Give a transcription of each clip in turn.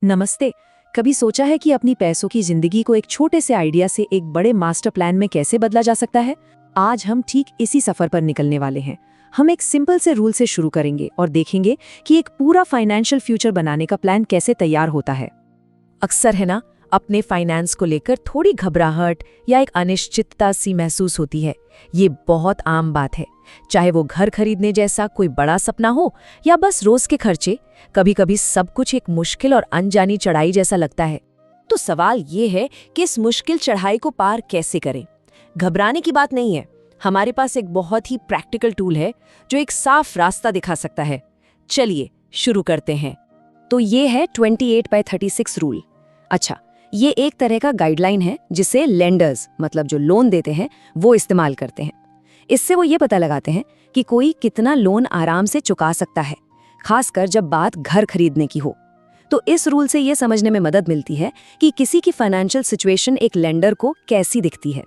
नमस्ते। कभी सोचा है कि अपनी पैसों की जिंदगी को एक छोटे से आइडिया से एक बड़े मास्टर प्लान में कैसे बदला जा सकता है? आज हम ठीक इसी सफर पर निकलने वाले हैं। हम एक सिंपल से रूल से शुरू करेंगे और देखेंगे कि एक पूरा फाइनेंशियल फ्यूचर बनाने का प्लान कैसे तैयार होता है। अक्सर है ना, अपने फाइनेंस को लेकर थोड़ी घबराहट या एक अनिश्चितता सी महसूस होती है। ये बहुत आम बात है, चाहे वो घर खरीदने जैसा कोई बड़ा सपना हो या बस रोज के खर्चे। कभी कभी सब कुछ एक मुश्किल और अनजानी चढ़ाई जैसा लगता है। तो सवाल ये है कि इस मुश्किल चढ़ाई को पार कैसे करें। घबराने की बात नहीं है, हमारे पास एक बहुत ही प्रैक्टिकल टूल है जो एक साफ रास्ता दिखा सकता है। चलिए शुरू करते हैं। तो ये है 28/36 रूल। अच्छा, ये एक तरह का गाइडलाइन है जिसे लेंडर्स, मतलब जो लोन देते हैं, वो इस्तेमाल करते हैं। इससे वो ये पता लगाते हैं कि कोई कितना लोन आराम से चुका सकता है, खासकर जब बात घर खरीदने की हो। तो इस रूल से ये समझने में मदद मिलती है कि किसी की फाइनेंशियल सिचुएशन एक लेंडर को कैसी दिखती है।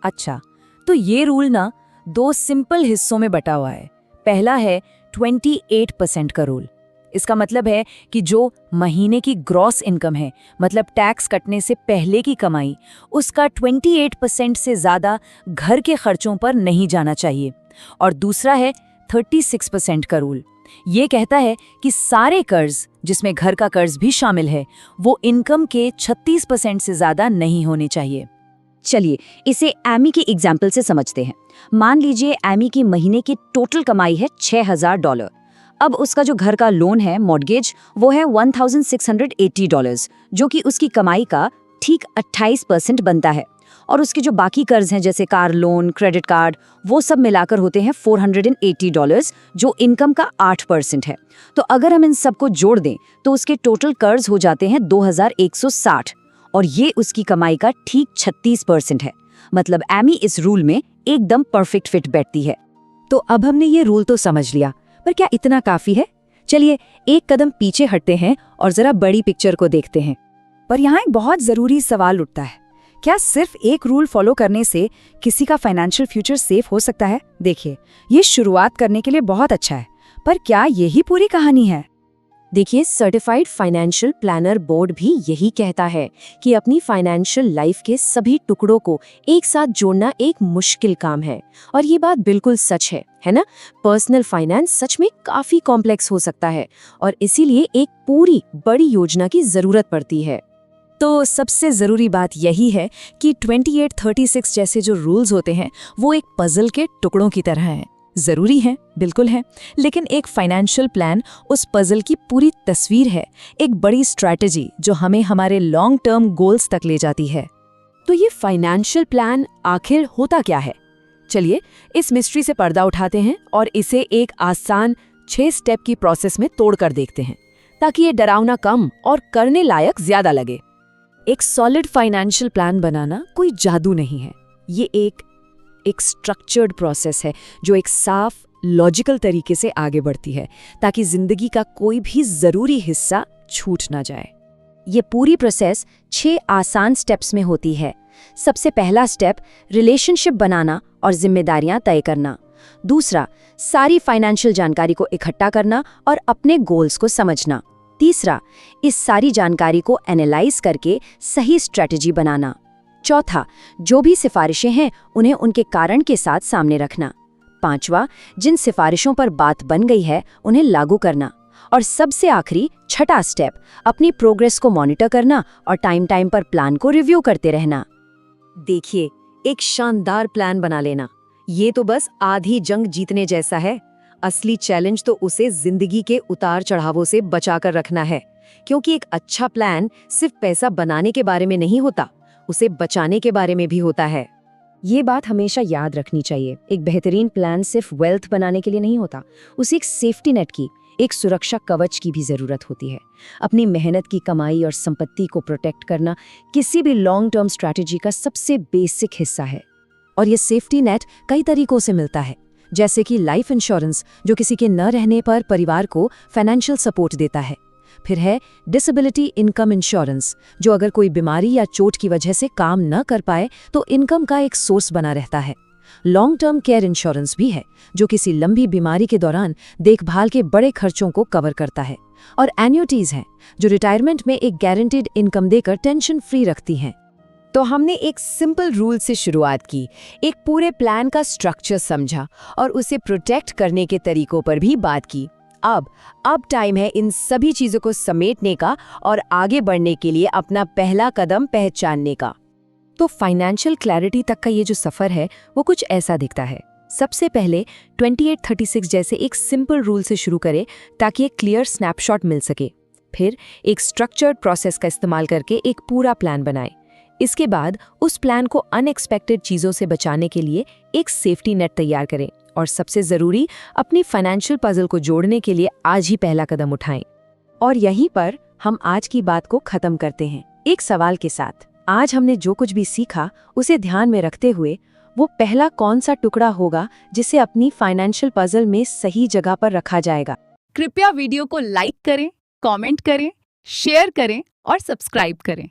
अच्छा, तो ये रूल ना 2 सिंपल हिस्सों में बटा हुआ है। पहला है 28% का रूल। इसका मतलब है कि जो महीने की ग्रॉस इनकम है, मतलब टैक्स कटने से पहले की कमाई, उसका 28% से ज़्यादा घर के खर्चों पर नहीं जाना चाहिए। और दूसरा है 36% का रूल। ये कहता है कि सारे कर्ज, जिसमें घर का कर्ज भी शामिल है, वो इनकम के 36% से ज़्यादा नहीं होने चाहिए। चलिए इसे एमी के एग्जाम्पल से समझते हैं। मान लीजिए एमी की महीने की टोटल कमाई है $6000। अब उसका जो घर का लोन है, मॉर्गेज, वो है $1680, जो कि उसकी कमाई का ठीक 28% बनता है। और उसके जो बाकी कर्ज हैं, जैसे कार लोन, क्रेडिट कार्ड, वो सब मिलाकर होते हैं $480, जो इनकम का 8% है। तो अगर हम इन सबको जोड़ दें तो उसके टोटल कर्ज हो जाते हैं 2160, और ये उसकी कमाई का ठीक 36% है। मतलब एमी इस रूल में एकदम परफेक्ट फिट बैठती है। तो अब हमने ये रूल तो समझ लिया, पर क्या इतना काफी है? चलिए एक कदम पीछे हटते हैं और जरा बड़ी पिक्चर को देखते हैं। पर यहाँ एक बहुत जरूरी सवाल उठता है, क्या सिर्फ एक रूल फॉलो करने से किसी का फाइनेंशियल फ्यूचर सेफ हो सकता है? देखिए, ये शुरुआत करने के लिए बहुत अच्छा है, पर क्या यही पूरी कहानी है? देखिए, सर्टिफाइड फाइनेंशियल प्लानर बोर्ड भी यही कहता है कि अपनी फाइनेंशियल लाइफ के सभी टुकड़ों को एक साथ जोड़ना एक मुश्किल काम है। और ये बात बिल्कुल सच है ना? पर्सनल फाइनेंस सच में काफी कॉम्प्लेक्स हो सकता है और इसीलिए एक पूरी बड़ी योजना की जरूरत पड़ती है। तो सबसे ज़रूरी बात यही है कि 2836 जैसे जो रूल्स होते हैं वो एक पजल के टुकड़ों की तरह हैं। ज़रूरी हैं, बिल्कुल है, लेकिन एक फाइनेंशियल प्लान उस पजल की पूरी तस्वीर है, एक बड़ी स्ट्रैटेजी जो हमें हमारे लॉन्ग टर्म गोल्स तक ले जाती है। तो ये फाइनेंशियल प्लान आखिर होता क्या है? चलिए इस मिस्ट्री से पर्दा उठाते हैं और इसे एक आसान 6 स्टेप की प्रोसेस में तोड़कर देखते हैं, ताकि ये डरावना कम और करने लायक ज़्यादा लगे। एक सॉलिड फाइनेंशियल प्लान बनाना कोई जादू नहीं है। ये एक स्ट्रक्चर्ड प्रोसेस है जो एक साफ, लॉजिकल तरीके से आगे बढ़ती है, ताकि जिंदगी का कोई भी जरूरी हिस्सा छूट ना जाए। ये पूरी प्रोसेस 6 आसान स्टेप्स में होती है। सबसे पहला स्टेप रिलेशनशिप बनाना और जिम्मेदारियां तय करना। दूसरा, सारी फाइनेंशियल जानकारी को इकट्ठा करना और अपने गोल्स को समझना। तीसरा, इस सारी जानकारी को एनालाइज करके सही स्ट्रेटजी बनाना। चौथा, जो भी सिफारिशें हैं उन्हें उनके कारण के साथ सामने रखना। पांचवा, जिन सिफारिशों पर बात बन गई है उन्हें लागू करना। और सबसे आखिरी, छठा स्टेप, अपनी प्रोग्रेस को मॉनिटर करना और टाइम टाइम पर प्लान को रिव्यू करते रहना। देखिए, एक शानदार प्लान बना लेना, ये तो बस आधी जंग जीतने जैसा है। असली चैलेंज तो उसे जिंदगी के उतार चढ़ावों से बचाकर रखना है, क्योंकि एक अच्छा प्लान सिर्फ पैसा बनाने के बारे में नहीं होता, उसे बचाने के बारे में भी होता है। ये बात हमेशा याद रखनी चाहिए। एक बेहतरीन प्लान सिर्फ वेल्थ बनाने के लिए नहीं होता, उसे एक सेफ्टी नेट की, एक सुरक्षा कवच की भी जरूरत होती है। अपनी मेहनत की कमाई और संपत्ति को प्रोटेक्ट करना किसी भी लॉन्ग टर्म स्ट्रैटेजी का सबसे बेसिक हिस्सा है। और ये सेफ्टी नेट कई तरीकों से मिलता है, जैसे कि लाइफ इंश्योरेंस, जो किसी के न रहने पर परिवार को फाइनेंशियल सपोर्ट देता है। फिर है डिसेबिलिटी इनकम इंश्योरेंस, जो अगर कोई बीमारी या चोट की वजह से काम न कर पाए तो इनकम का एक सोर्स बना रहता है। लॉन्ग टर्म केयर इंश्योरेंस भी है, जो किसी लंबी बीमारी के दौरान देखभाल के बड़े खर्चों को कवर करता है। और एन्युटीज हैं, जो रिटायरमेंट में एक गारंटीड इनकम देकर टेंशन फ्री रखती हैं। तो हमने एक सिंपल रूल से शुरुआत की, एक पूरे प्लान का स्ट्रक्चर समझा और उसे प्रोटेक्ट करने के तरीकों पर भी बात की। अब टाइम है इन सभी चीजों को समेटने का और आगे बढ़ने के लिए अपना पहला कदम पहचानने का। तो फाइनेंशियल क्लैरिटी तक का ये जो सफ़र है वो कुछ ऐसा दिखता है। सबसे पहले 2836 जैसे एक सिंपल रूल से शुरू करें ताकि एक क्लियर स्नैपशॉट मिल सके। फिर एक स्ट्रक्चर्ड प्रोसेस का इस्तेमाल करके एक पूरा प्लान बनाएं। इसके बाद उस प्लान को अनएक्सपेक्टेड चीज़ों से बचाने के लिए एक सेफ्टी नेट तैयार करें। और सबसे ज़रूरी, अपनी फाइनेंशियल पजल को जोड़ने के लिए आज ही पहला कदम उठाएं। और यहीं पर हम आज की बात को ख़त्म करते हैं एक सवाल के साथ। आज हमने जो कुछ भी सीखा उसे ध्यान में रखते हुए वो पहला कौन सा टुकड़ा होगा जिसे अपनी फाइनेंशियल पजल में सही जगह पर रखा जाएगा? कृपया वीडियो को लाइक करें, कमेंट करें, शेयर करें और सब्सक्राइब करें।